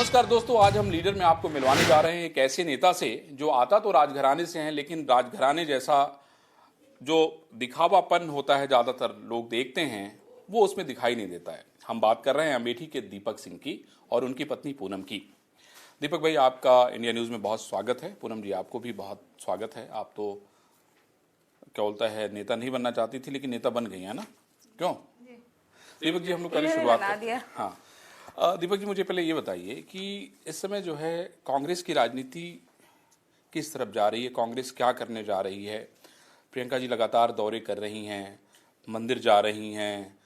नमस्कार दोस्तों, आज हम लीडर में आपको मिलवाने जा रहे हैं एक ऐसे नेता से जो आता तो राजघराने से हैं, लेकिन राजघराने जैसा जो दिखावापन होता है ज़्यादातर लोग देखते हैं वो उसमें दिखाई नहीं देता है। हम बात कर रहे हैं अमेठी के दीपक सिंह की और उनकी पत्नी पूनम की। दीपक भाई, आपका इंडिया न्यूज़ में बहुत स्वागत है। पूनम जी, आपको भी बहुत स्वागत है। आप तो क्या बोलता है, नेता नहीं बनना चाहती थी लेकिन नेता बन गई है ना, क्यों? दीपक जी, हम लोग पहले शुरुआत करते हैं। हाँ दीपक जी, मुझे पहले ये बताइए कि इस समय जो है कांग्रेस की राजनीति किस तरफ जा रही है, कांग्रेस क्या करने जा रही है? प्रियंका जी लगातार दौरे कर रही हैं, मंदिर जा रही हैं,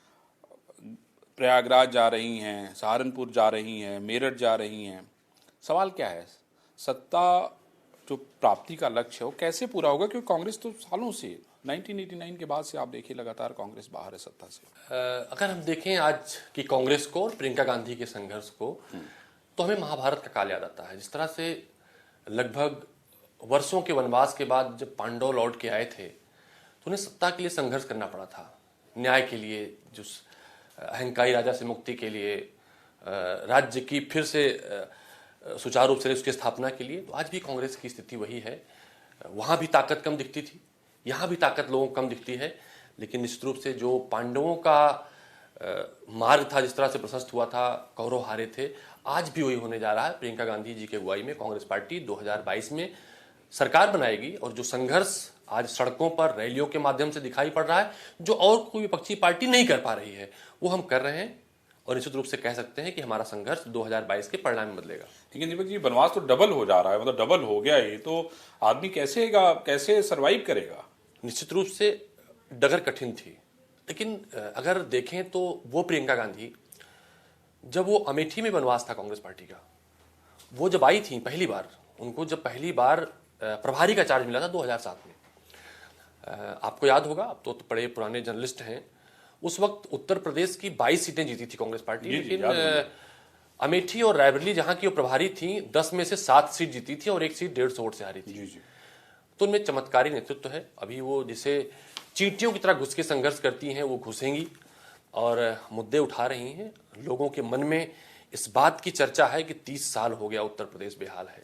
प्रयागराज जा रही हैं, सहारनपुर जा रही हैं, मेरठ जा रही हैं। सवाल क्या है, सत्ता जो प्राप्ति का लक्ष्य है वो कैसे पूरा होगा? क्योंकि कांग्रेस तो सालों से 1989 के बाद से आप देखिए लगातार कांग्रेस बाहर है सत्ता से। अगर हम देखें आज की कांग्रेस को और प्रियंका गांधी के संघर्ष को, तो हमें महाभारत का काल याद आता है। जिस तरह से लगभग वर्षों के वनवास के बाद जब पांडव लौट के आए थे तो उन्हें सत्ता के लिए संघर्ष करना पड़ा था, न्याय के लिए, जो अहंकारी राजा से मुक्ति के लिए, राज्य की फिर से सुचारू रूप से उसकी स्थापना के लिए। तो आज भी कांग्रेस की स्थिति वही है। वहाँ भी ताकत कम दिखती थी, यहाँ भी ताकत लोगों को कम दिखती है, लेकिन निश्चित रूप से जो पांडवों का मार्ग था, जिस तरह से प्रशस्त हुआ था, कौरव हारे थे, आज भी वही होने जा रहा है। प्रियंका गांधी जी की अगुवाई में कांग्रेस पार्टी 2022 में सरकार बनाएगी और जो संघर्ष आज सड़कों पर रैलियों के माध्यम से दिखाई पड़ रहा है, जो और कोई विपक्षी पार्टी नहीं कर पा रही है, वो हम कर रहे हैं और निश्चित रूप से कह सकते हैं कि हमारा संघर्ष 2022 के परिणाम में बदलेगा। लेकिन दीपक जी, वनवास तो डबल हो जा रहा है, मतलब डबल हो गया ये, तो आदमी कैसे सरवाइव करेगा? निश्चित रूप से डगर कठिन थी, लेकिन अगर देखें तो वो प्रियंका गांधी जब वो अमेठी में वनवास था कांग्रेस पार्टी का, वो जब आई थी पहली बार, उनको जब पहली बार प्रभारी का चार्ज मिला था 2007 में, आपको याद होगा, आप तो बड़े पुराने जर्नलिस्ट हैं, उस वक्त उत्तर प्रदेश की 22 सीटें जीती थी कांग्रेस पार्टी, लेकिन अमेठी और रायबरेली जहां की वो प्रभारी थी, 10 में से 7 सीट जीती थी और एक सीट 150 वोट से हारी थी। तो उनमें चमत्कारी नेतृत्व है। अभी वो जिसे चींटियों की तरह घुस के संघर्ष करती हैं, वो घुसेंगी और मुद्दे उठा रही हैं। लोगों के मन में इस बात की चर्चा है कि 30 साल हो गया उत्तर प्रदेश बेहाल है।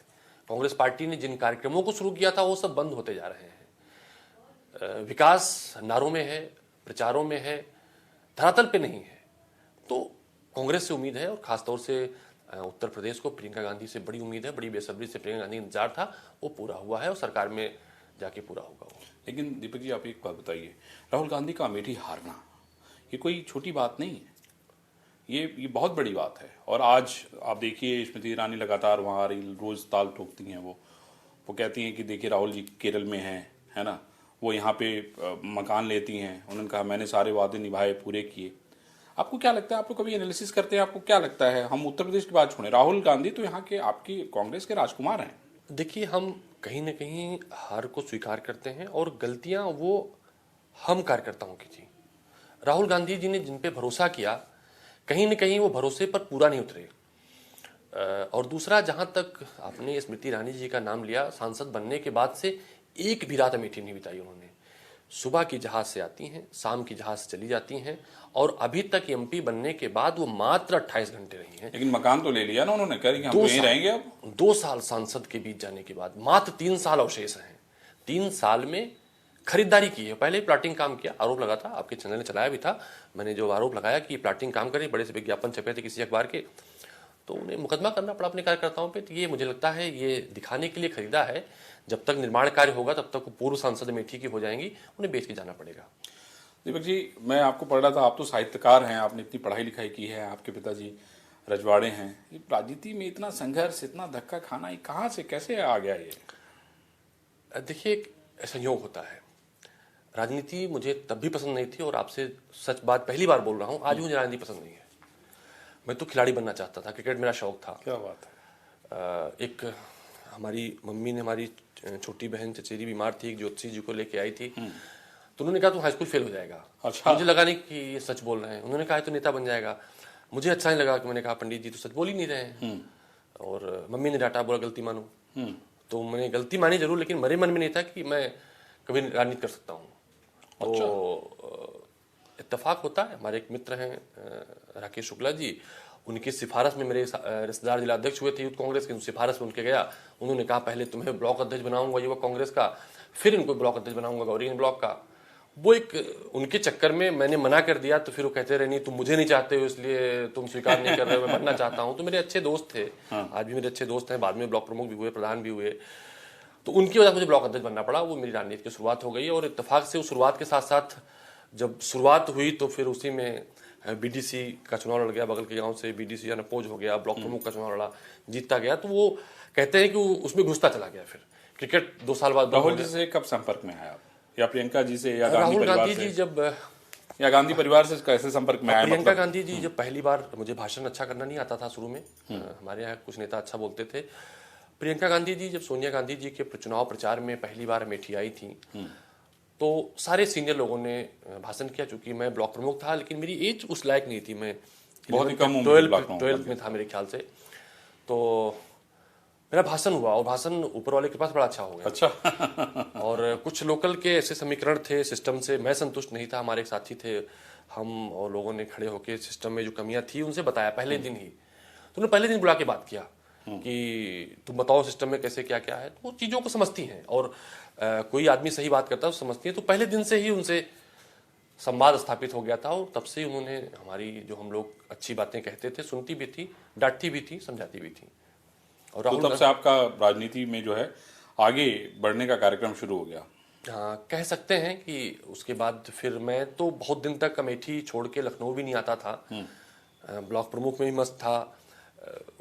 कांग्रेस पार्टी ने जिन कार्यक्रमों को शुरू किया था वो सब बंद होते जा रहे हैं। विकास नारों में है, प्रचारों में है, धरातल पे नहीं है। तो कांग्रेस से उम्मीद है, और खासतौर से उत्तर प्रदेश को प्रियंका गांधी से बड़ी उम्मीद है, बड़ी बेसब्री से प्रियंका गांधी इंतजार था, वो पूरा हुआ है और सरकार में जाके पूरा होगा वो। लेकिन दीपक जी, आप एक बात बताइए, राहुल गांधी का अमेठी हारना ये कोई छोटी बात नहीं है, ये बहुत बड़ी बात है। और आज आप देखिए, स्मृति ईरानी लगातार वहाँ आ रही, रोज ताल ठोकती हैं। वो कहती हैं कि देखिए राहुल जी केरल में हैं, है ना, वो यहाँ पे मकान लेती हैं। उन्होंने कहा मैंने सारे वादे निभाए, पूरे किए। आपको क्या लगता है, आप लोग कभी एनालिसिस करते हैं, आपको क्या लगता है? हम उत्तर प्रदेश की बात छोड़ें, राहुल गांधी तो यहाँ के आपकी कांग्रेस के राजकुमार हैं। देखिए, हम कहीं ना कहीं हार को स्वीकार करते हैं और गलतियां वो हम कार्यकर्ताओं की थी। राहुल गांधी जी ने जिन पे भरोसा किया, कहीं ना कहीं वो भरोसे पर पूरा नहीं उतरे। और दूसरा, जहां तक आपने स्मृति ईरानी जी का नाम लिया, सांसद बनने के बाद से एक भी रात अमेठी नहीं बिताई उन्होंने। सुबह की जहाज से आती हैं, शाम की जहाज से चली जाती हैं, और अभी तक एमपी बनने के बाद वो मात्र 28 घंटे रही हैं। लेकिन मकान तो ले लिया ना उन्होंने, कह रही हम यहीं रहेंगे। अब 2 साल सांसद के बीच जाने के बाद मात्र 3 साल अवशेष हैं। 3 साल में खरीदारी की है। पहले प्लाटिंग काम किया, आरोप लगा था, आपके चैनल ने चलाया भी था। मैंने जो आरोप लगाया कि प्लाटिंग काम करे, बड़े से विज्ञापन छपे थे किसी अखबार के, तो उन्हें मुकदमा करना पड़ा अपने कार्यकर्ताओं पे। तो ये मुझे लगता है ये दिखाने के लिए खरीदा है। जब तक निर्माण कार्य होगा तब तक वो पूर्व सांसद अमेठी की हो जाएंगी, उन्हें बेच के जाना पड़ेगा। दीपक जी, मैं आपको पढ़ रहा था, आप तो साहित्यकार हैं, आपने इतनी पढ़ाई लिखाई की है, आपके पिताजी रजवाड़े हैं। ये राजनीति में इतना संघर्ष, इतना धक्का खाना, ये कहाँ से कैसे आ गया ये? देखिए, एक संयोग होता है। राजनीति मुझे तब भी पसंद नहीं थी, और आपसे सच बात पहली बार बोल रहा हूँ, आज मुझे राजनीति पसंद नहीं है। मैं तो खिलाड़ी बनना चाहता था, क्रिकेट मेरा शौक था। क्या बात है। एक हमारी मम्मी ने, हमारी छोटी बहन चचेरी बीमार थी, ज्योतिषी जी को लेके आई थी, तो उन्होंने कहा तू हाई स्कूल फेल हो जाएगा। अच्छा। मुझे लगा नहीं कि ये सच बोल रहे हैं। उन्होंने कहा तो नेता बन जाएगा। मुझे अच्छा नहीं लगा कि मैंने कहा पंडित जी तो सच बोल ही नहीं रहे हैं। और मम्मी ने डांटा, बोला गलती मानो। तो मैंने गलती मानी जरूर, लेकिन मेरे मन में नहीं था कि मैं कभी राजनीति कर सकता हूँ। तो इत्तेफाक होता है, हमारे एक मित्र हैं राकेश शुक्ला जी, उनकी सिफारिश में मेरे रिश्तेदार जिला अध्यक्ष हुए थे यूथ कांग्रेस के, सिफारिश में उनके गया। उन्होंने कहा पहले तुम्हें ब्लॉक अध्यक्ष बनाऊंगा युवक कांग्रेस का, फिर इनको ब्लॉक अध्यक्ष बनाऊंगा गौरीगंज ब्लॉक का। वो एक उनके चक्कर में मैंने मना कर दिया, तो फिर वो कहते रहे नहीं तुम मुझे नहीं चाहते हो इसलिए तुम स्वीकार नहीं कर रहे हो, मैं बनना चाहता हूँ। तो मेरे अच्छे दोस्त थे, आज भी मेरे अच्छे दोस्त हैं, बाद में ब्लॉक प्रमुख भी हुए, प्रधान भी हुए। तो उनकी वजह से मुझे ब्लॉक अध्यक्ष बनना पड़ा। वो मेरी राजनीति की शुरुआत हो गई और इत्तेफाक से उस शुरुआत के साथ साथ जब शुरुआत हुई तो फिर उसी में बीडीसी का चुनाव लड़ गया, बगल के गांव से बीडीसी अनपोज हो गया, ब्लॉक प्रमुख का चुनाव लड़ा, जीतता गया। तो वो कहते हैं कि वो उसमें घुसता चला गया। फिर क्रिकेट 2 साल बाद राहुल जी से कब संपर्क में आया आप, या प्रियंका जी से, या राहुल गांधी जी जब या गांधी परिवार से कैसे संपर्क में आए? प्रियंका गांधी जी जब पहली बार, मुझे भाषण अच्छा करना नहीं आता था शुरू में, हमारे यहाँ कुछ नेता अच्छा बोलते थे। प्रियंका गांधी जी जब सोनिया गांधी जी के चुनाव प्रचार में पहली बार अमेठी आई थी तो सारे सीनियर लोगों ने भाषण किया। चूंकि मैं ब्लॉक प्रमुख था लेकिन मेरी एज उस लायक नहीं थी, मैं बहुत ही कम उम्र में 12th में था मेरे ख्याल से। तो मेरा भाषण हुआ और भाषण ऊपर वाले के पास बड़ा अच्छा हो गया। अच्छा। और कुछ लोकल के ऐसे समीकरण थे सिस्टम से, मैं संतुष्ट नहीं था, हमारे एक साथी थे, हम और लोगों ने खड़े होकर सिस्टम में जो कमियां थी उनसे बताया पहले दिन ही। तो उन्होंने पहले दिन बुला के बात किया कि तुम बताओ सिस्टम में कैसे क्या क्या है। तो वो चीज़ों को समझती हैं और कोई आदमी सही बात करता है तो समझती है। तो पहले दिन से ही उनसे संवाद स्थापित हो गया था और तब से उन्होंने हमारी जो हम लोग अच्छी बातें कहते थे सुनती भी थी, डांटती भी थी, समझाती भी थी। और तो तब से आपका राजनीति में जो है आगे बढ़ने का कार्यक्रम शुरू हो गया। हाँ, कह सकते हैं कि उसके बाद फिर मैं तो बहुत दिन तक अमेठी छोड़ के लखनऊ भी नहीं आता था। ब्लॉक प्रमुख में भी मस्त था,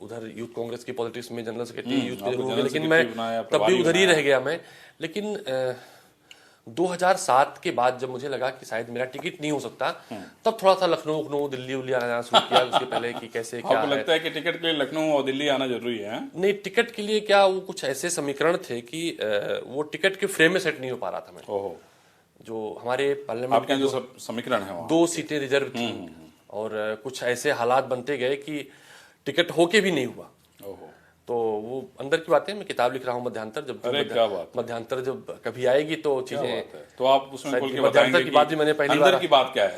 उधर यूथ कांग्रेस की पॉलिटिक्स में जनरल सेक्रेटरी यूथ के हो गया, लेकिन मैं तब भी उधर ही रह गया मैं। लेकिन 2007 के बाद जब मुझे लगा कि शायद मेरा टिकट नहीं हो सकता, तब थोड़ा सा लखनऊ दिल्ली उल्ली आना शुरू किया। उसके पहले कि कैसे क्या आपको लगता है कि टिकट के लिए लखनऊ और दिल्ली आना जरूरी है? नहीं, टिकट के लिए क्या, वो कुछ ऐसे समीकरण थे कि वो टिकट के फ्रेम में सेट नहीं हो पा रहा था मैं। ओहो। जो हमारे पार्लियामेंट आपके जो समीकरण है 2 सीटें रिजर्व थी और कुछ ऐसे हालात बनते गए कि टिकट होके भी नहीं हुआ। ओहो। तो वो अंदर की बातें, मैं किताब लिख रहा हूँ मध्यांतर, जब क्या बात, मध्यांतर जब कभी आएगी तो चीजें, तो आप उसमें खोल के मध्यांतर बताएंगे की बात भी मैंने पहली अंदर बार की बात क्या है।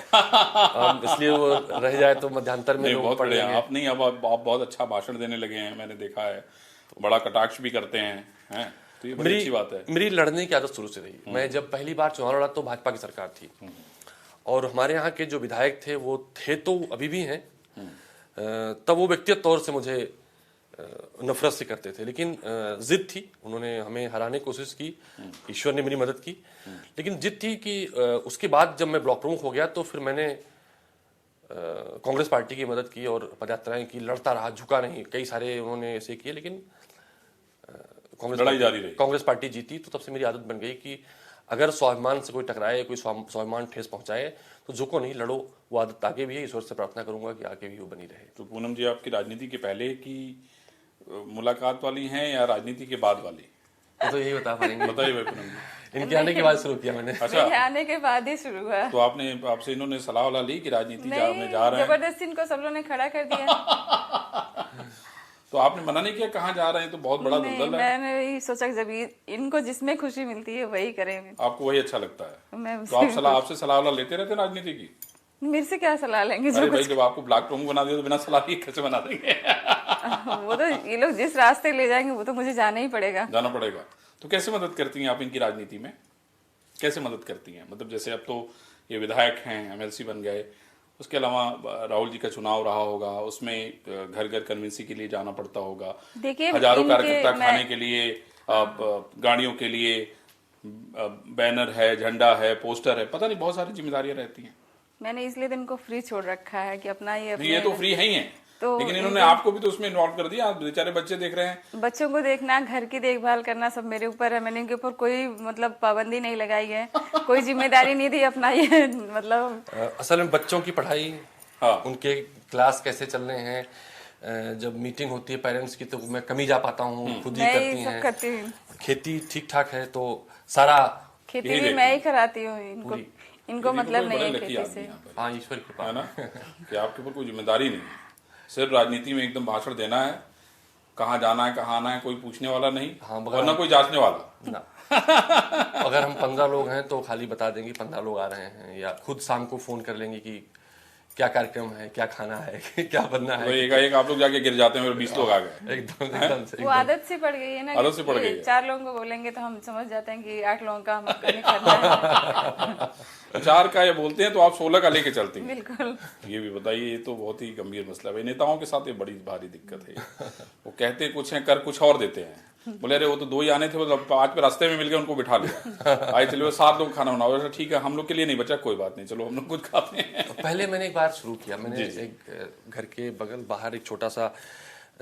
इसलिए वो रह जाए तो मध्यांतर में लोग बहुत पढ़ बढ़िया। लेंगे। आप नहीं, अब आप बहुत अच्छा भाषण देने लगे हैं, मैंने देखा है, बड़ा कटाक्ष भी करते हैं, तो ये बड़ी अच्छी बात है। मेरी लड़ने की आदत शुरू से रही। मैं जब पहली बार चुनाव लड़ा तो भाजपा की सरकार थी और हमारे यहाँ के जो विधायक थे वो थे तो अभी भी हैं, तब वो व्यक्तिगत तौर से मुझे नफरत से करते थे, लेकिन जिद थी, उन्होंने हमें हराने की कोशिश की, ईश्वर ने मेरी मदद की, लेकिन जिद थी कि उसके बाद जब मैं ब्लॉक प्रमुख हो गया तो फिर मैंने कांग्रेस पार्टी की मदद की और पदयात्राएं की, लड़ता रहा, झुका नहीं। कई सारे उन्होंने ऐसे किए लेकिन कांग्रेस पार्टी जीती। तो तब से मेरी आदत बन गई कि अगर स्वाभिमान से कोई टकराए, कोई स्वाभिमान ठेस पहुंचाए तो झुको नहीं, लड़ो। वो आदत आगे भी है, ईश्वर से प्रार्थना करूंगा कि आगे भी वो बनी रहे। तो पूनम जी, आपकी राजनीति के पहले की मुलाकात वाली हैं या राजनीति के बाद वाली? तो यही बता पाएंगे। बताइए भाई पूनम जी। इनके आने के बाद शुरू किया मैंने। अच्छा, आने के बाद ही शुरू हुआ। तो आपसे इन्होंने सलाह वाला ली कि राजनीति में जा रहे हैं? जबरदस्ती इनको सब लोगों ने खड़ा कर दिया। तो आपने मना नहीं किया कहाँ जा रहे हैं? तो बहुत बड़ा दलदल है। मैंने यही सोचा कि जब इनको जिसमें खुशी मिलती है वही करेंगे। आपको वही अच्छा लगता है? मैं तो आप आपसे सलाह वाला लेते रहते राजनीति की? मेरे से क्या सलाह लेंगे? अरे भाई, जब आपको ब्लॉक प्रमुख बना दिया तो बिना सलाह के कैसे बना देंगे? वो तो ये लोग जिस रास्ते ले जाएंगे वो तो मुझे जाना ही पड़ेगा। जाना पड़ेगा। तो कैसे मदद करती हैं आप इनकी राजनीति में? कैसे मदद करती हैं? मतलब जैसे अब तो ये विधायक हैं, एमएलसी बन गए, उसके अलावा राहुल जी का चुनाव रहा होगा, उसमें घर घर कन्विंसिंग के लिए जाना पड़ता होगा, देखिए हजारों कार्यकर्ता खाने के लिए, गाड़ियों के लिए बैनर है, झंडा है, पोस्टर है, पता नहीं बहुत सारी जिम्मेदारियां रहती हैं। मैंने इसलिए तो इनको फ्री छोड़ रखा है कि अपना ये तो फ्री है ही है, तो लेकिन इन्होंने आपको भी तो उसमें इन्वॉल्व कर दिया। बेचारे बच्चे देख रहे हैं, बच्चों को देखना, घर की देखभाल करना सब मेरे ऊपर है। मैंने इनके ऊपर कोई मतलब पाबंदी नहीं लगाई है, कोई जिम्मेदारी नहीं दी अपना ये मतलब। असल में बच्चों की पढ़ाई, हाँ, उनके क्लास कैसे चल रहे हैं, जब मीटिंग होती है पेरेंट्स की तो मैं कम ही जा पाता हूँ, खुद ही करती हैं। खेती ठीक ठाक है तो सारा खेती भी मैं ही कराती हूँ इनको मतलब नहीं है खेती से। हाँ, ईश्वर की कृपा है ना कि आपके ऊपर कोई जिम्मेदारी नहीं है, सिर्फ राजनीति में एकदम भाषण देना है, कहाँ जाना है कहाँ आना है कोई पूछने वाला नहीं। हाँ, और ना कोई जांचने वाला ना। अगर हम 15 लोग हैं तो खाली बता देंगे 15 लोग आ रहे हैं, या खुद शाम को फोन कर लेंगे कि क्या कार्यक्रम है, क्या खाना है, क्या बनना तो है। एक आप लोग जाके गिर जाते हैं और 20 लोग आ गए। एकदम से वो आदत सी पड़ गई है ना, आदत सी पड़ कि गई है। 4 लोगों को बोलेंगे तो हम समझ जाते हैं कि 8 लोगों का हम नहीं करना है। 4 का ये बोलते हैं तो आप 16 का लेके चलती हैं। बिल्कुल। ये भी बताइए, ये तो बहुत ही गंभीर मसला है भाई। नेताओं के साथ ये बड़ी भारी दिक्कत है। वो कहते कुछ हैं, कर कुछ और देते हैं। बोले अरे वो तो 2 ही आने थे, मतलब 5 पे रास्ते में मिल गए, उनको बिठा लिया। आए चलो 7 लोग खाना बनाओ, ठीक है हम लोग के लिए नहीं बचा, कोई बात नहीं, चलो हम लोग खुद खाते हैं। पहले मैंने एक बार शुरू किया, मैंने एक घर के बगल बाहर एक छोटा सा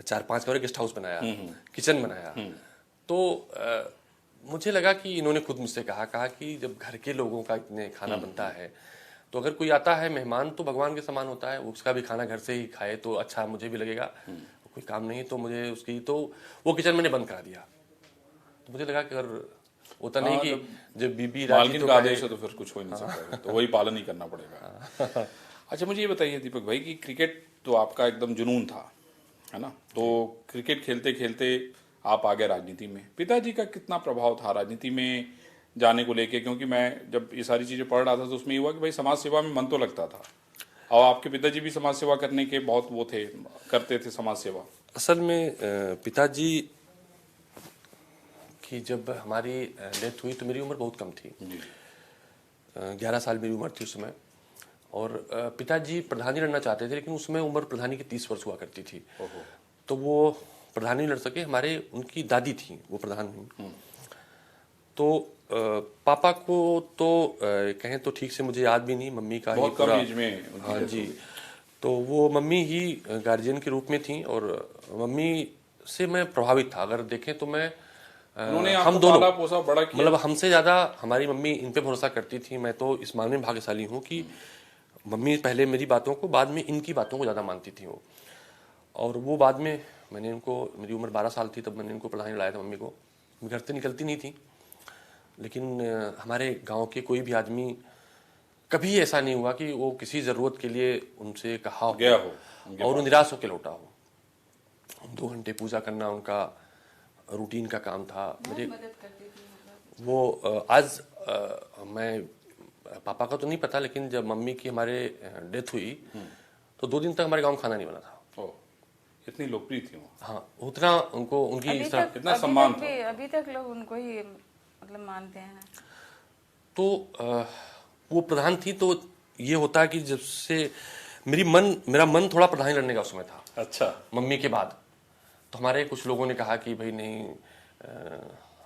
4-5 कमरे गेस्ट हाउस बनाया, किचन बनाया। तो मुझे लगा कि इन्होंने खुद मुझसे कहा कि जब घर के लोगों का इतने खाना बनता है तो अगर कोई आता है मेहमान तो भगवान के समान होता है, उसका भी खाना घर से ही खाए तो अच्छा मुझे भी लगेगा। कोई काम नहीं तो मुझे उसकी, तो वो किचन मैंने बंद करा दिया। तो मुझे लगा कि अगर होता नहीं कि जब बीबी राजी मालकिन तो का आदेश है तो फिर कुछ हो ही नहीं सकता, तो वही पालन ही करना पड़ेगा। अच्छा मुझे ये बताइए दीपक भाई कि क्रिकेट तो आपका एकदम जुनून था, है ना? तो क्रिकेट खेलते खेलते आप आ गए राजनीति में। पिताजी का कितना प्रभाव था राजनीति में जाने को लेके? क्योंकि मैं जब ये सारी चीज़ें पढ़ रहा था तो उसमें ये हुआ कि भाई समाज सेवा में मन तो लगता था, और आपके पिताजी भी समाज सेवा करने के बहुत वो थे, करते थे समाज सेवा। असल में पिताजी की जब हमारी डेथ हुई तो मेरी उम्र बहुत कम थी, 11 साल मेरी उम्र थी उस समय। और पिताजी प्रधानी लड़ना चाहते थे, लेकिन उसमें उम्र प्रधानी की 30 वर्ष हुआ करती थी। तो वो प्रधानी लड़ सके, हमारे उनकी दादी थी वो प्रधान हुई। तो पापा को तो कहें तो ठीक से मुझे याद भी नहीं, मम्मी का ही बहुत कम पूरा, एज में। हाँ जी। तो वो मम्मी ही गार्जियन के रूप में थी और मम्मी से मैं प्रभावित था। अगर देखें तो मैं उन्होंने हम आपको दोनों पाला पोसा बड़ा किया। मतलब हमसे ज़्यादा हमारी मम्मी इन पे भरोसा करती थी। मैं तो इस मामले में भाग्यशाली हूँ कि मम्मी पहले मेरी बातों को, बाद में इनकी बातों को ज़्यादा मानती थी वो। और वो बाद में मैंने इनको, मेरी उम्र 12 साल थी तब मैंने इनको प्रधानी लाया था मम्मी को। घर से निकलती नहीं थी, लेकिन हमारे गांव के कोई भी आदमी कभी ऐसा नहीं हुआ कि वो किसी ज़रूरत के लिए उनसे कहा हो गया हो और वो निराश होकर लौटा हो। 2 घंटे पूजा करना उनका रूटीन का काम था। मेरे वो आज मैं पापा का तो नहीं पता, लेकिन जब मम्मी की हमारे डेथ हुई तो 2 दिन तक हमारे गांव में खाना नहीं बना था। ओह, इतनी लोकप्रिय थी वो। हाँ, उतना उनको उनकी इस तरह इतना सम्मान था। अभी तक लोग उनको ही मतलब मानते हैं। तो वो प्रधान थी, तो ये होता है कि जब से मेरा मन थोड़ा प्रधान लड़ने का उसमें था। अच्छा। मम्मी के बाद तो हमारे कुछ लोगों ने कहा कि भाई नहीं,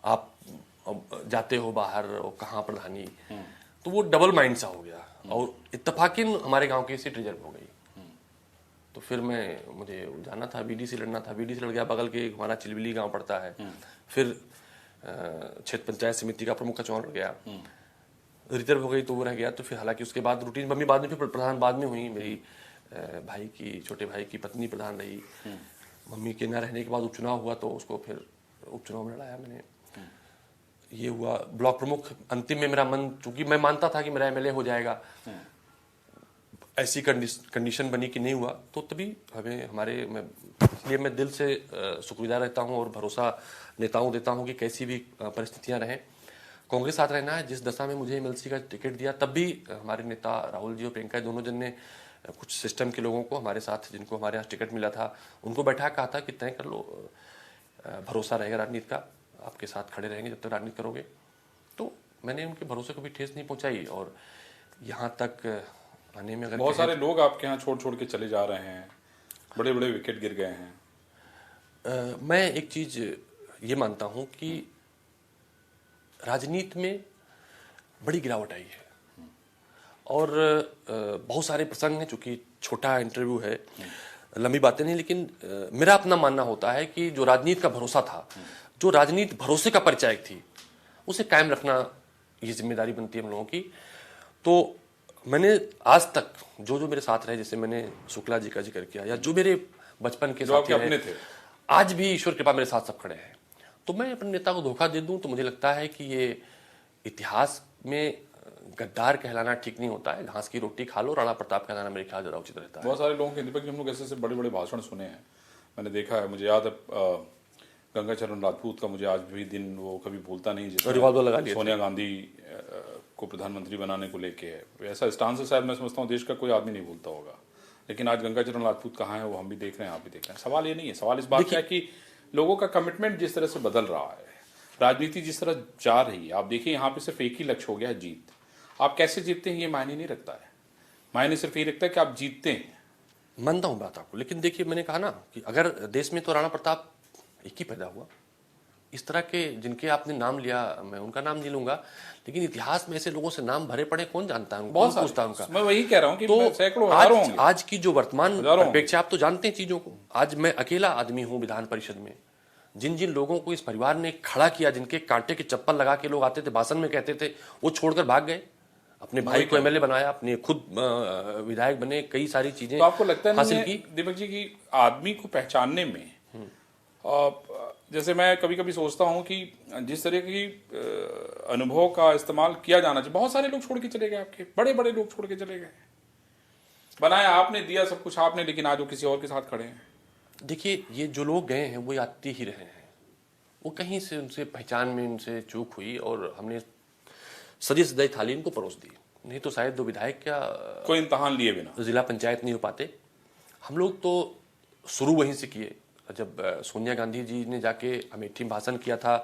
आप जाते हो बाहर और कहाँ प्रधानी। तो वो डबल माइंड सा हो गया और इत्तेफाकिन हमारे गांव की सीट रिजर्व हो गई। तो फिर मुझे जाना था, बीडीसी लड़ना था। बीडीसी लड़ गया, बगल के हमारा चिलबिली गांव पड़ता है। फिर क्षेत्र पंचायत समिति का प्रमुख का चुनाव लड़ गया, रिजर्व हो गई तो वो रह गया। तो फिर हालांकि उसके बाद रूटीन मम्मी बाद में फिर प्रधान बाद में हुई। मेरी भाई की, छोटे भाई की पत्नी प्रधान रही। मम्मी के न रहने के बाद उपचुनाव हुआ तो उसको फिर उपचुनाव में लड़ाया मैंने। ये हुआ ब्लॉक प्रमुख। अंतिम में मेरा मन, चूंकि मैं मानता था कि मेरा एमएलए हो जाएगा, ऐसी कंडीशन बनी कि नहीं हुआ। तो तभी इसलिए मैं दिल से शुक्रगुजार रहता हूं और भरोसा नेताओं देता हूं कि कैसी भी परिस्थितियां रहें, कांग्रेस साथ रहना है। जिस दशा में मुझे एमएलसी का टिकट दिया तब भी हमारे नेता राहुल जी और प्रियंका दोनों जन ने कुछ सिस्टम के लोगों को हमारे साथ, जिनको हमारे यहाँ टिकट मिला था, उनको बैठा कहा था कि तय कर लो, भरोसा रहेगा राजनीति का, आपके साथ खड़े रहेंगे जब तक राजनीति करोगे। तो मैंने उनके भरोसे को भी ठेस नहीं पहुंचाई। और यहाँ तक आने में अगर बहुत सारे लोग आपके यहाँ छोड़ छोड़ के चले जा रहे हैं, बड़े बड़े विकेट गिर गए हैं। मैं एक चीज ये मानता हूं कि राजनीति में बड़ी गिरावट आई है और बहुत सारे प्रसंग हैं। चूंकि छोटा इंटरव्यू है, लंबी बातें नहीं, लेकिन मेरा अपना मानना होता है कि जो राजनीति का भरोसा था, जो राजनीति भरोसे का परिचायक थी, उसे कायम रखना ये जिम्मेदारी बनती है हम लोगों की। तो मैंने आज तक जो मेरे साथ रहे, जैसे मैंने शुक्ला जी का जिक्र किया, या जो मेरे बचपन के साथी अपने थे, आज भी ईश्वर कृपा मेरे साथ सब खड़े हैं। तो मैं अपने नेता को धोखा दे दूं तो मुझे लगता है कि ये इतिहास में गद्दार कहलाना ठीक नहीं होता है। घास की रोटी खा लो, राणा प्रताप कहलाना मेरे ख्याल ज्यादा उचित रहता है। बहुत सारे लोगों के दीपक जी, हम लोग ऐसे बड़े बड़े भाषण सुने हैं, मैंने देखा है। मुझे याद है गंगाचरण राजपूत का, मुझे आज भी दिन वो कभी भूलता नहीं, जिसने रिवॉल्वर लगा लिया सोनिया गांधी को प्रधानमंत्री बनाने को लेके है। ऐसा स्टांस से शायद मैं समझता हूँ देश का कोई आदमी नहीं भूलता होगा। लेकिन आज गंगाचरण राजपूत कहाँ है वो हम भी देख रहे हैं, आप भी देख रहे हैं। सवाल ये नहीं है, सवाल इस बात का है कि लोगों का कमिटमेंट जिस तरह से बदल रहा है, राजनीति जिस तरह जा रही है। आप देखिए यहाँ पे सिर्फ एक ही लक्ष्य हो गया है, जीत। आप कैसे जीतते हैं ये मायने नहीं रखता है, मायने सिर्फ ये रखता है कि आप जीतते हैं। मानता हूं बात आपको, लेकिन देखिए मैंने कहा ना कि अगर देश में तो राणा प्रताप एक ही पैदा हुआ, इस तरह के जिनके आपने नाम लिया, मैं उनका नाम नहीं लूंगा, लेकिन इतिहास में ऐसे लोगों से नाम भरे पड़े कौन जानता है, बहुत कौन पूछता है उनका। मैं वही कह रहा हूँ कि तो सैकड़ों हजारों होंगे। आज की जो वर्तमान हजारों अपेक्षा, आप तो जानते हैं चीजों को। आज मैं अकेला आदमी हूं विधान परिषद में, जिन जिन लोगों को इस परिवार ने खड़ा किया, जिनके कांटे के चप्पल लगा के लोग आते थे भाषण में कहते थे, वो छोड़कर भाग गए। अपने भाई को एमएलए बनाया, अपने खुद विधायक बने, कई सारी चीजें तो आपको लगता हासिल नहीं है दीपक जी की आदमी को पहचानने में, जैसे मैं कभी कभी सोचता हूं कि जिस तरह की अनुभव का इस्तेमाल किया जाना चाहिए, बहुत सारे लोग छोड़ के चले गए, आपके बड़े बड़े लोग छोड़ के चले गए। बनाया आपने, दिया सब कुछ आपने, लेकिन आज वो किसी और के साथ खड़े हैं। देखिए ये जो लोग गए हैं वो आते ही रहे हैं, वो कहीं से उनसे पहचान में उनसे चूक हुई और हमने सजी सजाई थाली उनको परोस दी। नहीं तो शायद दो विधायक क्या कोई इम्तहान लिए बिना जिला पंचायत नहीं हो पाते। हम लोग तो शुरू वहीं से किए, जब सोनिया गांधी जी ने जाके अमेठी में भाषण किया था,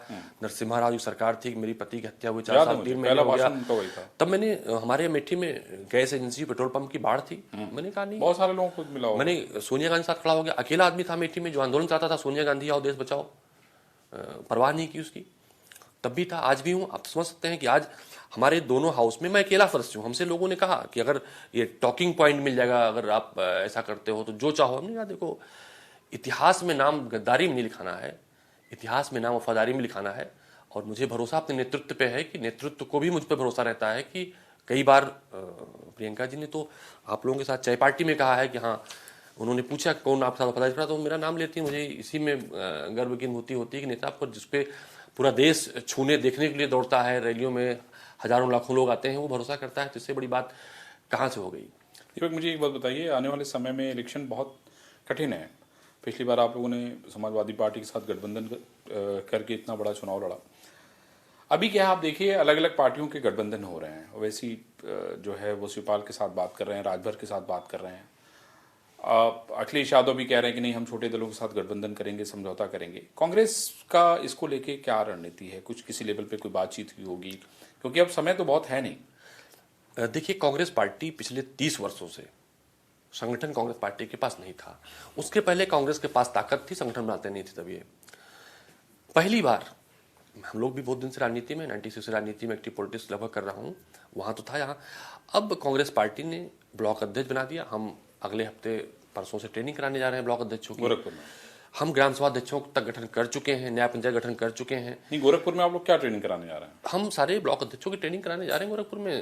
नरसिम्हा राव की सरकार थी, मेरी पति की हत्या हुई 4 साल 3 महीने हो गया, तब मैंने हमारे अमेठी में गैस एजेंसी पेट्रोल पंप की बाढ़ थी, मैंने कहा नहीं, बहुत सारे लोगों को मिला होगा। मैंने सोनिया गांधी के साथ खड़ा हो गया। अकेला आदमी था अमेठी में जो आंदोलन चाहता था, सोनिया गांधी आओ देश बचाओ, परवाह नहीं की उसकी, तब भी था, आज भी हूं। आप समझ सकते हैं कि आज हमारे दोनों हाउस में मैं अकेला सदस्य हूं। हमसे लोगों ने कहा कि अगर ये टॉकिंग पॉइंट मिल जाएगा, अगर आप ऐसा करते हो तो जो चाहो। हमने कहा देखो, इतिहास में नाम गद्दारी में नहीं लिखाना है, इतिहास में नाम वफादारी में लिखाना है। और मुझे भरोसा अपने नेतृत्व पे है कि नेतृत्व को भी मुझ पर भरोसा रहता है कि कई बार प्रियंका जी ने तो आप लोगों के साथ चाय पार्टी में कहा है कि हाँ, उन्होंने पूछा कौन आपके साथ वफादारी करा, तो मेरा नाम लेती है। मुझे इसी में गर्व की अनुभूति होती है कि नेता आपको जिसपे पूरा देश छूने देखने के लिए दौड़ता है, रैलियों में हजारों लाखों लोग आते हैं, वो भरोसा करता है, तो इससे बड़ी बात कहाँ से हो गई। दीपक मुझे एक बात बताइए, आने वाले समय में इलेक्शन बहुत कठिन है। पिछली बार आप लोगों ने समाजवादी पार्टी के साथ गठबंधन करके इतना बड़ा चुनाव लड़ा। अभी क्या आप देखिए अलग अलग पार्टियों के गठबंधन हो रहे हैं, वैसी जो है वो शिवपाल के साथ बात कर रहे हैं, राजभर के साथ बात कर रहे हैं, अखिलेश यादव भी कह रहे हैं कि नहीं हम छोटे दलों के साथ गठबंधन करेंगे, समझौता करेंगे। कांग्रेस का इसको लेके क्या रणनीति है? कुछ किसी लेवल पे कोई बातचीत हुई होगी, क्योंकि अब समय तो बहुत है नहीं। देखिए कांग्रेस पार्टी पिछले 30 वर्षों से संगठन कांग्रेस पार्टी के पास नहीं था। उसके पहले कांग्रेस के पास ताकत थी, संगठन बनाते नहीं थे। तब ये पहली बार, हम लोग भी बहुत दिन से राजनीति में, 96 से राजनीति में एक्टिव पॉलिटिक्स लगभग कर रहा हूँ, वहां तो था। यहाँ अब कांग्रेस पार्टी ने ब्लॉक अध्यक्ष बना दिया। हम अगले हफ्ते परसों से ट्रेनिंग कराने जा रहे हैं ब्लॉक अध्यक्षों की। गोरखपुर में हम ग्राम सभा अध्यक्षों तक गठन कर चुके हैं, न्याय पंचायत गठन कर चुके हैं। नहीं, गोरखपुर में आप लोग क्या ट्रेनिंग कराने जा रहे हैं? हम सारे ब्लॉक अध्यक्षों की ट्रेनिंग कराने जा रहे हैं गोरखपुर में,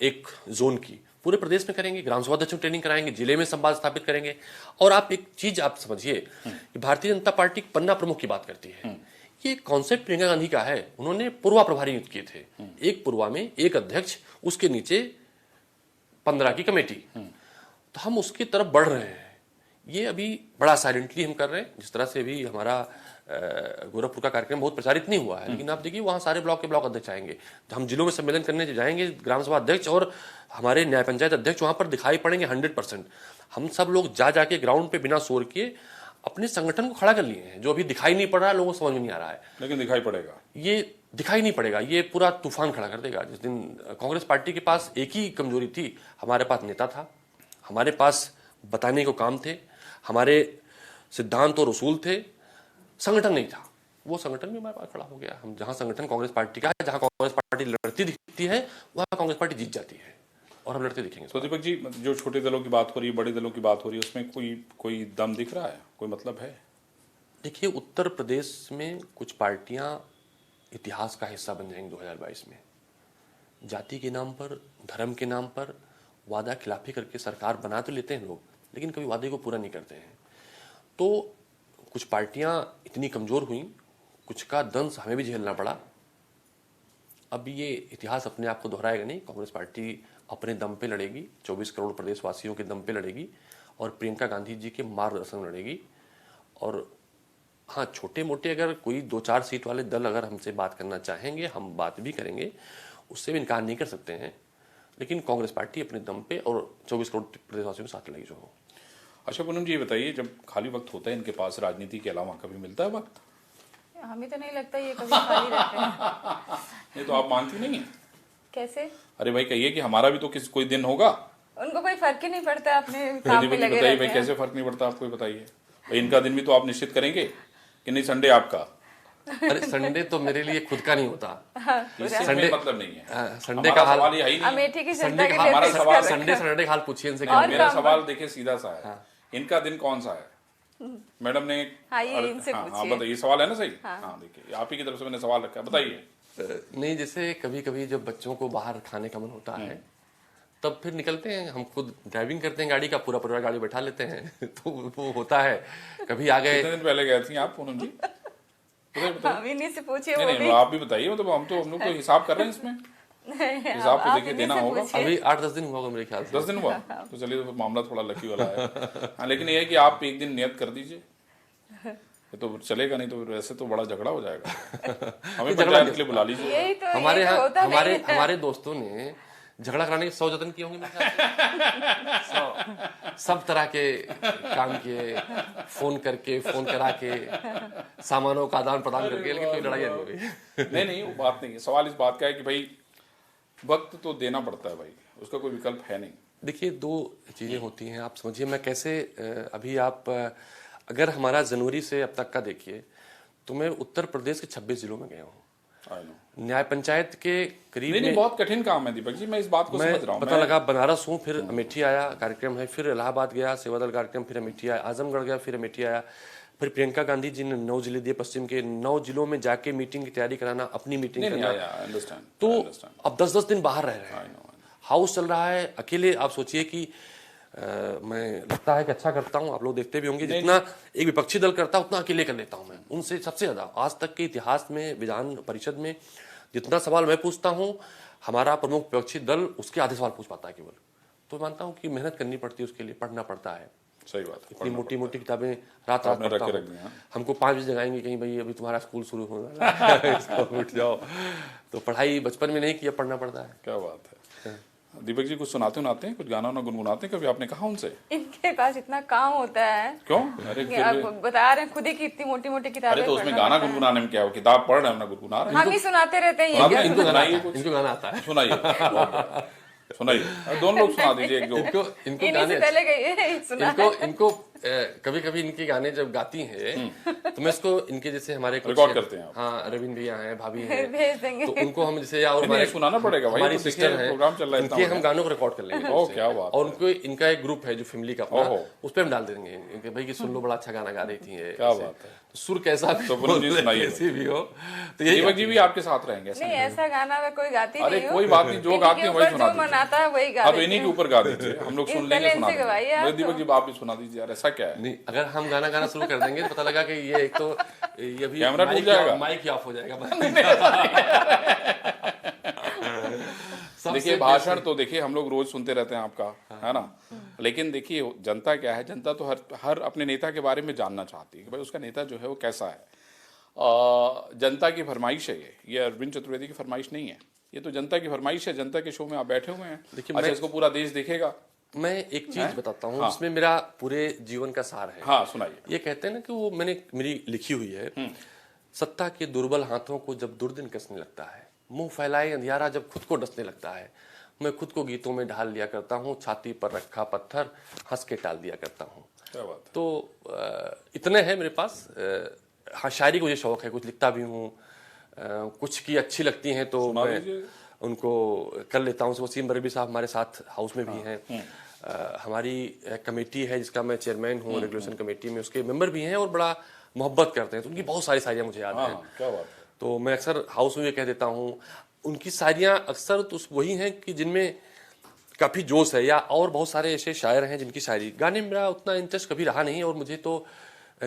एक जोन की, पूरे प्रदेश में करेंगे। ग्राम सभा अध्यक्षों की ट्रेनिंग कराएंगे, जिले में संवाद स्थापित करेंगे। और आप एक चीज आप समझिए कि भारतीय जनता पार्टी पन्ना प्रमुख की बात करती है, ये कॉन्सेप्ट प्रियंका गांधी का है। उन्होंने पूर्वा प्रभारी नियुक्त किए थे, एक पूर्वा में एक अध्यक्ष, उसके नीचे 15 की कमेटी। तो हम उसकी तरफ बढ़ रहे हैं। ये अभी बड़ा साइलेंटली हम कर रहे हैं। जिस तरह से भी हमारा गोरखपुर का कार्यक्रम बहुत प्रचारित नहीं हुआ है, लेकिन आप देखिए वहाँ सारे ब्लॉक के ब्लॉक अध्यक्ष आएंगे। हम जिलों में सम्मेलन करने जाएंगे, ग्राम सभा अध्यक्ष और हमारे न्याय पंचायत अध्यक्ष वहाँ पर दिखाई पड़ेंगे 100%। हम सब लोग जाके ग्राउंड पे बिना शोर किए अपने संगठन को खड़ा कर लिए हैं। जो अभी दिखाई नहीं पड़ रहा है, लोगों को समझ में नहीं आ रहा है, लेकिन दिखाई पड़ेगा। ये दिखाई नहीं पड़ेगा, ये पूरा तूफान खड़ा कर देगा। जिस दिन कांग्रेस पार्टी के पास एक ही कमजोरी थी, हमारे पास नेता था, हमारे पास बताने को काम थे, हमारे सिद्धांत और उसूल थे, संगठन नहीं था। वो संगठन भी हमारे पास खड़ा हो गया। हम जहां संगठन कांग्रेस पार्टी का है, जहां कांग्रेस पार्टी लड़ती दिखती है, वहां कांग्रेस पार्टी जीत जाती है और हम लड़ते दिखेंगे। तो दीपक जी, जो छोटे दलों की बात हो रही है, बड़े दलों की बात हो रही है, उसमें कोई दम दिख रहा है, कोई मतलब है? देखिए उत्तर प्रदेश में कुछ पार्टियां इतिहास का हिस्सा बन जाएंगी 2022 में। जाति के नाम पर, धर्म के नाम पर वादा खिलाफी करके सरकार बना तो लेते हैं लोग, लेकिन कभी वादे को पूरा नहीं करते हैं। तो कुछ पार्टियां इतनी कमजोर हुई, कुछ का दंश हमें भी झेलना पड़ा। अब ये इतिहास अपने आप को दोहराएगा नहीं। कांग्रेस पार्टी अपने दम पे लड़ेगी, 24 करोड़ प्रदेशवासियों के दम पे लड़ेगी और प्रियंका गांधी जी के मार्गदर्शन लड़ेगी। और हाँ, छोटे मोटे अगर कोई 2-4 सीट वाले दल अगर हमसे बात करना चाहेंगे, हम बात भी करेंगे। उससे भी इनकार नहीं कर सकते हैं, लेकिन कांग्रेस पार्टी अपने दम पे और 24 करोड़ प्रदेशवासियों के साथ लगी जो हो। अच्छा पूनम जी, ये बताइए, जब खाली वक्त होता है इनके पास राजनीति के अलावा, कभी मिलता है वक्त? हमें तो नहीं लगता ये कभी खाली रहते हैं। ये तो आप मानती नहीं है? कैसे? अरे भाई कहिए कि हमारा भी तो कोई दिन होगा। उनको कोई फर्क ही नहीं पड़ता, अपने काम में लगे बताइए रहते भाई, हैं। कैसे फर्क नहीं पड़ता आपको, ही बताइए भाई। इनका दिन भी तो आप निश्चित करेंगे कि नहीं, संडे आपका? अरे संडे तो मेरे लिए खुद का नहीं होता। इससे संडे मतलब नहीं है। संडे हमारा का हाल, सवाल ये है ही नहीं। अमेठी की संडे जनता का के हमारा लिए सवाल इसका संडे रखा। सैटरडे का हाल पूछिए इनसे। और मेरा काम- सवाल देखिए सीधा सा है, इनका दिन कौन सा है? मैडम ने हाँ, ये इनसे हाँ पूछिए। बताइए, सवाल है ना सही? हाँ देखिए, आप ही की तरफ से मैंने सवाल रखा है, बताइए। नहीं, जैसे कभी कभी जब बच्चों को बाहर खाने का मन होता है तब फिर निकलते हैं, हम खुद ड्राइविंग करते हैं गाड़ी का, पूरा परिवार गाड़ी बैठा लेते हैं तो वो होता है। कभी आ गए, कितने दिन पहले गए थी आप पूनम जी? बताइए। हम इन्हीं से पूछिए नहीं वो नहीं, भी। आप भी बताइए, मतलब हम लोग तो हिसाब कर रहे हैं इसमें, हिसाब तो आप देखिए इन्हीं देना से होगा। पूछिए। अभी 8-10 दिन हुआ होगा मेरे ख्याल से। 10 दिन हुआ तो चलिए, तो मामला थोड़ा लकी वाला है। हाँ, लेकिन ये है कि आप एक दिन नियत कर दीजिए, ये तो चलेगा, नहीं तो वैसे तो बड़ा झगड़ा हो जाएगा। हमें पंचायत के लिए बुला लीजिए। यही तो हमारे यही तो यहाँ होता नहीं है। हमारे दोस्तों ने झगड़ा कराने के 100 जतन किए होंगे मेरे ख्याल से। 100 सब तरह के काम किए, फोन करके, फोन करा के, सामानों का आदान प्रदान करके, लेकिन कोई लड़ाई नहीं हुई। नहीं वो बात नहीं है। सवाल इस बात का है कि भाई वक्त तो देना पड़ता है भाई, उसका कोई विकल्प है नहीं। देखिए, दो चीजें होती हैं, आप समझिए। मैं कैसे अभी आप अगर हमारा जनवरी से अब तक का देखिए तो मैं उत्तर प्रदेश के 26 जिलों में गया हूँ। I know। न्याय पंचायत के करीब नहीं में बहुत कठिन काम है दीपक जी, मैं इस बात को मैं समझ रहा हूँ। पता लगा, बनारस हूँ, फिर अमेठी आया, कार्यक्रम है, फिर इलाहाबाद गया, सेवादल कार्यक्रम, फिर अमेठी आया, आजमगढ़ गया, फिर अमेठी आया, फिर प्रियंका गांधी जी ने 9 जिले दिए, पश्चिम के 9 जिलों में जाके मीटिंग की तैयारी कराना, अपनी मीटिंग नहीं करना। अंडरस्टैंड। तो अब 10-10 दिन बाहर रह रहे हैं, हाउस चल रहा है, अकेले। आप सोचिए कि मैं लगता है कि अच्छा करता हूं, आप लोग देखते भी होंगे, जितना एक विपक्षी दल करता है उतना अकेले कर लेता हूं मैं उनसे सबसे ज्यादा। आज तक के इतिहास में विधान परिषद में जितना सवाल मैं पूछता हूं, हमारा प्रमुख विपक्षी दल उसके आधे सवाल पूछ पाता है केवल। तो मानता हूं कि मेहनत करनी पड़ती है, उसके लिए पढ़ना पड़ता है। सही बात है। इतनी मोटी मोटी किताबें रात रात पढ़ता हूं। हमको 5 बजे जगाएंगे कहीं, भाई अभी तुम्हारा स्कूल शुरू होना है, इसको उठ जाओ। तो पढ़ाई बचपन में नहीं किया, पढ़ना पड़ता है। क्या बात है। दीपक जी कुछ सुनाते हैं, कुछ गाना ना गुनगुनाते हैं, कभी आपने कहा उनसे? इनके पास इतना काम होता है। क्यों? अरे कि आप बता रहे हैं खुद ही कि इतनी मोटी मोटी किताबें। अरे तो उसमें गाना गुनगुनाने में क्या हो, किताब पढ़ रहे हैं ना गुनगुना रहे हैं। हम ही सुनाते रहते हैं। ये क्या इनको गाना सुनाइए आता है, कुछ। इनको गाना आता है। सुनाइए सुनाइए, दोनों लोग सुना दीजिए एक दो। इनको इन्हीं गाने से पहले गई सुना। इनको कभी कभी इनके गाने जब गाती हैं तो मैं इसको इनके जैसे हमारे कुछ रिकॉर्ड करते हैं आप? हाँ, रविंद्र भैया हैं, भाभी हैं, भेज देंगे। तो उनको हम जैसे, और नहीं, हमारे सुनाना पड़ेगा भाई, हमारी तो देखिए, सिस्टर हैं, प्रोग्राम चल रहा है, इनके इतना हम गानों को रिकॉर्ड कर लेंगे। ओह, क्या बात और उनको इनका एक ग्रुप है जो फैमिली का अपना, ओहो। उस पर हम डाल देंगे इनके, भाई कि सुन लो, बड़ा अच्छा गाना गा रही थी ये। क्या बात है। तो सुर कैसा भी तो हो, पूनम जी सुनाइए। कैसी भी हो, तो यही दीपक जी भी आपके साथ रहेंगे ऐसा नहीं, ऐसा गाना मैं कोई गाती अरे नहीं हूँ। कोई बात नहीं, जो गाती है वही सुना जो मनाता है वही गा अब देती इन्हीं के हूँ। ऊपर गा दीजिए, हम लोग सुन लेंगे। पहले सुना इनसे गवाइए आप दीजिए। दीपक जी आप भी सुना दीजिए यार, ऐसा क्या है? नहीं, अगर हम गाना गाना शुरू कर देंगे तो पता लगा कि ये एक तो ये भी कैमरा टूट जाएगा। माइक ही ऑफ हो जाएगा। देखिए भाषण तो देखिए हम लोग रोज सुनते रहते हैं आपका, है ना, लेकिन देखिए जनता क्या है, जनता तो हर अपने नेता के बारे में जानना चाहती है कि भाई उसका नेता जो है वो कैसा है। जनता की फरमाइश है ये अरविंद चतुर्वेदी की फरमाइश नहीं है, ये तो जनता की फरमाइश है। जनता के शो में आप बैठे हुए हैं, अच्छा इसको पूरा देश देखेगा। मैं एक चीज बताता हूँ, जिसमें मेरा पूरे जीवन का सार है। हाँ सुनाइए। ये कहते हैं ना कि वो मैंने मेरी लिखी हुई है, सत्ता के दुर्बल हाथों को जब दुर्दिन कसने लगता है, मुंह फैलाए अंधियारा जब खुद को डसने लगता है, मैं खुद को गीतों में ढाल लिया करता हूँ, छाती पर रखा पत्थर हंस के टाल दिया करता हूँ। क्या बात है। तो इतने हैं मेरे पास। हाँ, शायरी को मुझे शौक है, कुछ लिखता भी हूँ, कुछ की अच्छी लगती हैं तो मैं उनको कर लेता हूँ। वसीम बरेली साहब हमारे साथ हाउस में भी हैं। हमारी कमेटी है जिसका मैं चेयरमैन हूँ, रेगुलेशन कमेटी में, उसके मेंबर भी हैं और बड़ा मोहब्बत करते हैं, तो उनकी बहुत सारी शायरियाँ मुझे याद हैं। क्या बात है। तो मैं अक्सर हाउस में ये कह देता हूँ, उनकी शायरियाँ अक्सर तो वही हैं कि जिनमें काफ़ी जोश है, या और बहुत सारे ऐसे शायर हैं जिनकी शायरी, गाने में मेरा उतना इंटरेस्ट कभी रहा नहीं। और मुझे तो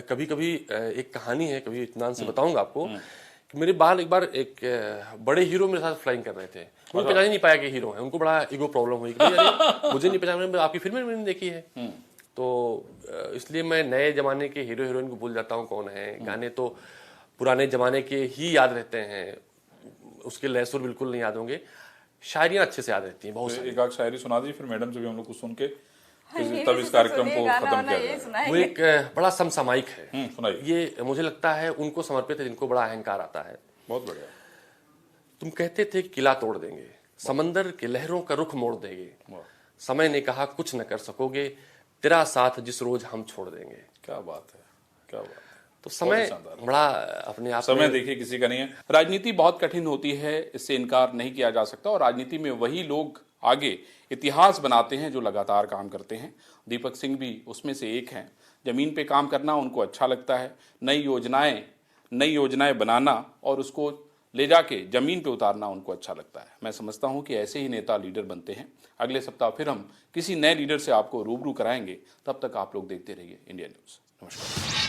कभी कभी एक कहानी है, कभी इत्मीनान से बताऊंगा आपको, कि मेरे बाल एक बार एक बड़े हीरो मेरे साथ फ्लाइंग कर रहे थे, मुझे पहचान ही नहीं पाया कि हीरो है, उनको बड़ा ईगो प्रॉब्लम हुई कि अरे मुझे नहीं पहचान, आपकी फिल्में मैंने देखी है। तो इसलिए मैं नए जमाने के हीरो हीरोइन को भूल जाता हूँ कौन है, गाने तो पुराने जमाने के ही याद रहते हैं, उसके लय सुर बिल्कुल नहीं याद होंगे। शायरियाँ अच्छे से याद रहती हैं बहुत सारी। एक आध शायरी सुना दीजिए, फिर मैडम से भी हम लोग कुछ सुन के ये तब भी इस तो कार्यक्रम सुनिए, को गाना खत्म वाना किया ये जाए। वो सुनाएंगे। एक बड़ा समसामयिक है, सुनाइए। ये मुझे लगता है उनको समर्पित है जिनको बड़ा अहंकार आता है। बहुत बढ़िया। तुम कहते थे किला तोड़ देंगे, समंदर के लहरों का रुख मोड़ देंगे, वाह, समय ने कहा कुछ न कर सकोगे, तेरा साथ जिस रोज हम छोड़ देंगे। क्या बात है, क्या बात है। तो समय शानदार। बड़ा अपने आप समय में देखिए किसी का नहीं है। राजनीति बहुत कठिन होती है, इससे इनकार नहीं किया जा सकता, और राजनीति में वही लोग आगे इतिहास बनाते हैं जो लगातार काम करते हैं। दीपक सिंह भी उसमें से एक हैं। जमीन पे काम करना उनको अच्छा लगता है, नई योजनाएं बनाना और उसको ले जाके जमीन पे उतारना उनको अच्छा लगता है। मैं समझता हूं कि ऐसे ही नेता लीडर बनते हैं। अगले सप्ताह फिर हम किसी नए लीडर से आपको रूबरू कराएंगे। तब तक आप लोग देखते रहिए इंडिया न्यूज़। नमस्कार।